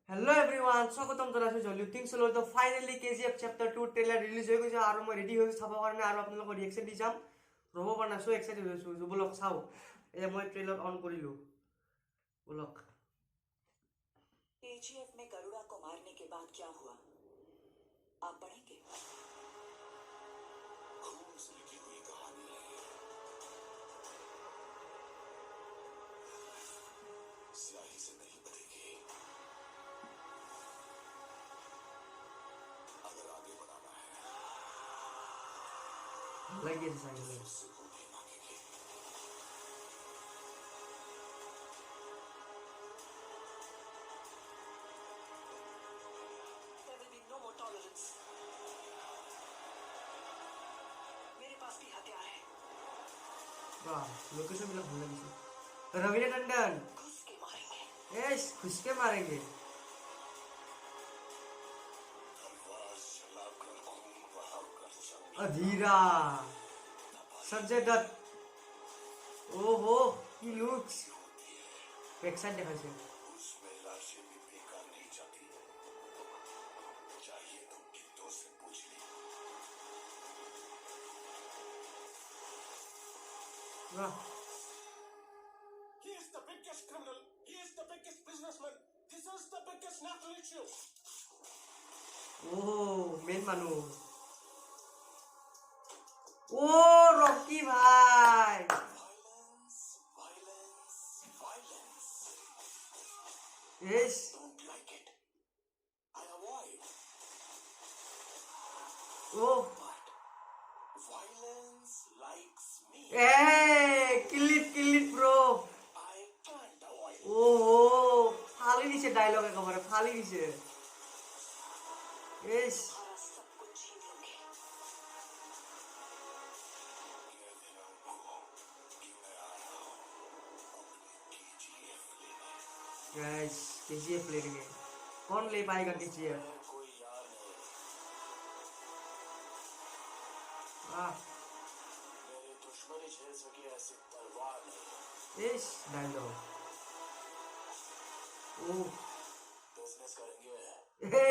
Hello everyone, স্বাগতম জনাইছো জলিউটিং চলৰ তো finally KGF chapter 2 trailer release হৈ গৈছে আৰু মই ৰেডি হৈ চাবৰ কাৰণে আৰু আপোনালোকৰ ৰিएक्शन দি যাম ৰ'ব পৰা নাই সো এক্সাইটেড হৈছো বলক চাও এই মই ট্ৰেইলাৰ অন কৰিলো বলক केजीएफ में गरुड़ा को मारने के बाद क्या हुआ आप पढ़ेंगे खून से लिखी हुई कहानी है स्याही से नहीं बनेगी अगर आगे बढ़ाना है लगे साइड में उससे गोली मांगेगी There will be no more tolerance. मेरे पास भी हथियार है वाह लोकेशन मिला भूल गई रवीना टंडन घुस के मारेंगे यस खुश के मारेंगे तलवार चलाकर खून बहाकर जंग अधीरा संजय दत्त ओहो ही लुक्स एक्शन देखाइছে उसमें लाशें भी बेकार नहीं जाती चाहिए तो गीतों से पूछ ली वाह He is the biggest criminal. He is the biggest businessman. This is the biggest national issue. ओहो मेन मानु ओ रॉकी भाई Violence, violence, violence. Yes Don't like it. I avoid. ओ But violence likes me. ए kill it bro I can't avoid. ओहो Fali दिছে dialogue একেবারে Fali दिছে yes हमारा सब कुछ छीन लोगे कह देना उनको कि मैं आ रहा हूँ अपने KGF लेने. गाइस केजीएफ लेंगे कौन ले पाएगा केजीएफ मैं कोई यार नहीं. वाह मेरे दुश्मनी झेल सके ऐसी तलवार नहीं. यस डायलॉग ओ बिजनेस करेंगे. हे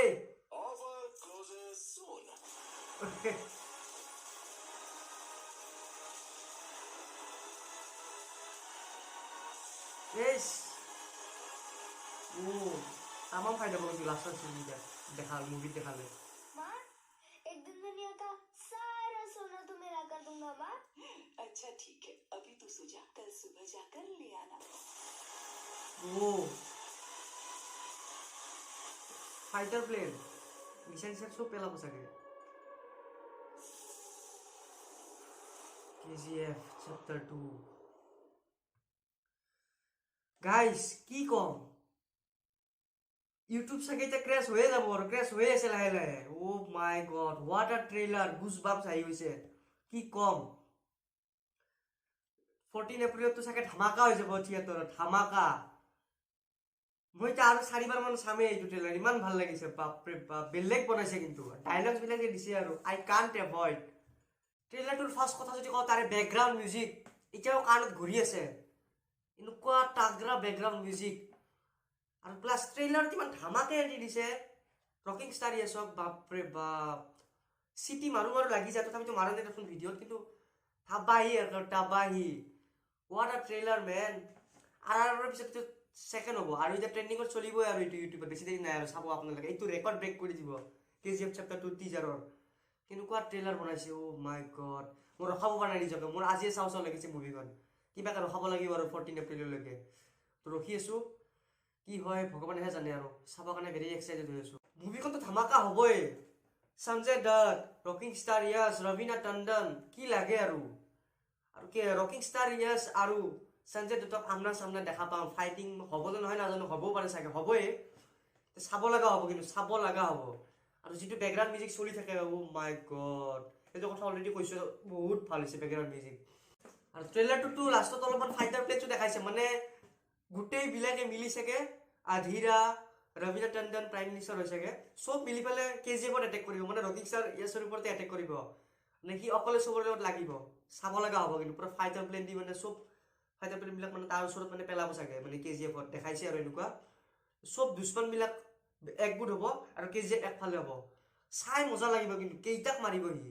Offer closes soon. यस ओ तमाम फायदा बहुत लास्ट सीन देखा मूवी देखा ले माँ एक दिन दुनिया का सारा सोना तुम्हें ला कर दूंगा माँ अच्छा ठीक है अभी तू सो जा कल सुबह जाकर ले आना ओ फाइटर प्लेन मिशन से सब पहला हो सके केजीएफ चैप्टर 2 गाइस কি কম ইউটিউব চাগে এটা ক্র্যাশ হয়ে যাব আর ক্র্যাশ হয়ে আছে লাহে লাহে oh my god what a trailer goosebumps আহি হৈছে কি কম 14 এপ্রিলত তো চাগে ধামাকা হৈ যাব থিয়েটাৰত ধামাকা মই তা আৰু চাৰিবাৰ মান চামে এইটো ট্ৰেলাৰ ইমান ভাল লাগিছে বাপৰে বাপ বেলেগ বনাইছে কিন্তু ডায়লগছ বিলাক যে দিছে আৰু আই কান্ট এভয়েড ট্ৰেলাৰটোৰ ফাৰ্ষ্ট কথা যদি কওঁ তাৰে বেকগ্ৰাউণ্ড মিউজিক এতিয়াও কাণত ঘূৰি আছে এনেকুৱা তাগৰা বেকগ্ৰাউণ্ড মিউজিক আৰু প্লাছ ট্ৰেইলাৰত ইমান ধামাকে দি দিছে ৰকিং ষ্টাৰ ইয়েছক বাপৰে বাপ চিটি মাৰো লাগি যায় তথাপিতো মাৰা নাই দেখোন ভিডিঅ'ত কিন্তু তাবাহি আৰু তাবাহি হোৱাট আ ট্ৰেইলাৰ মেন আৰু পিছত সেকেন্ড হ'ব আৰু এটা ট্ৰেন্ডিঙত চলিবই আৰু এইটো ইউটিউবত বেছি দেৰি নাই আৰু চাব আপোনালোকে এইটো ৰেকৰ্ড ব্ৰেক কৰি দিব কেজিএফ চেপ্টাৰ 2 টিজাৰৰ কেনেকুৱা ট্ৰেইলাৰ বনাইছে অ' মাই গড মই ৰখাব পৰা নাই নিজকে মোৰ আজিয়ে চাওঁ চাওঁ লাগিছে মুভিখন কিবাকে ৰখাব লাগিব আৰু 14 এপ্ৰিললৈকে তো ৰখি আছোঁ কি হয় ভগৱানেহে জানে আৰু চাবৰ কাৰণে ভেৰি এক্সাইটেড হৈ আছোঁ মুভিখনতো ধামাকা হ'বই Sanjay Dutta rocking star yes Raveena Tandon কি লাগে আৰু কি ৰকিং ষ্টাৰ য়াছ আৰু সঞ্জয় দত্তক আমনা সামনা দেখা পাওঁ ফাইটিং হ'বলৈ নহয় নাজানো হ'বও পাৰে চাগে হ'বই চাব লগা হ'ব কিন্তু চাব লগা হ'ব আৰু যিটো বেকগ্ৰাউণ্ড মিউজিক চলি থাকে অ' মাই গড সেইটো কথা অলৰেডি কৈছোঁ বহুত ভাল হৈছে বেকগ্ৰাউণ্ড মিউজিক আৰু ট্ৰেইলাৰটোতো লাষ্টত অলপমান ফাইটাৰ প্লেটো দেখাইছে মানে গোটেইবিলাকে মিলি চাগে আধীৰা ৰবিনা টণ্ডন প্ৰাইম মিনিষ্টাৰ হৈ চাগে চব মিলি পেলাই কেজিএফত এটেক কৰিব মানে ৰকিং ষ্টাৰ য়াছৰ ওপৰতে এটেক কৰিব নে সি অকলে চবৰে লগত লাগিব চাব লগা হ'ব কিন্তু পুৰা ফাইটাৰ প্লেন দি মানে চব ফাইটাৰ প্লেন বিলাক মানে তাৰ ওচৰত মানে পেলাব চাগে মানে কেজিএফত দেখাইছে আৰু এনেকুৱা সব দুশ্মন বিলাক একগুট হ'ব আৰু কেজিএফ একফালে হ'ব চাই মজা লাগিব কিন্তু কেইটাক মাৰিব সি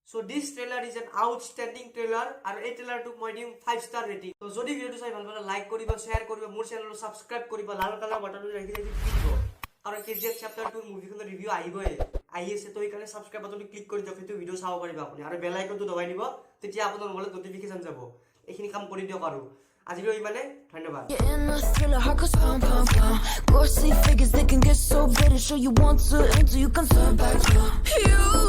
So this trailer is an outstanding trailer আৰু এই ট্ৰেইলাৰটোক মই দিম 5 star rating তো যদি ভিডিওটো চাই ভাল পালে লাইক কৰিব শেয়াৰ কৰিব মোৰ চেনেলটো সাবস্ক্ৰাইব কৰিব লাল কালাৰ বাটনটো ৰাখি দিব আৰু কেজিএফ চেপ্টাৰ 2 মুভিখনৰ ৰিভিউ আহিবই আহি আছে তো এইকাৰণে সাবস্ক্ৰাইব বাটনটো ক্লিক কৰি দিয়ক সেইটো ভিডিও চাব পাৰিব আপুনি আৰু বেল আইকনটো দবাই দিব তেতিয়া আপোনাৰ মোবাইলত নটিফিকেশন যাব এইখিনি কাম কৰি দিয়ক আৰু আজিলৈ ইমানে ধন্যবাদ In a thriller, heart goes pum pum pum. Ghostly figures, they can get so bitter. Sure you want to enter, you can turn back. You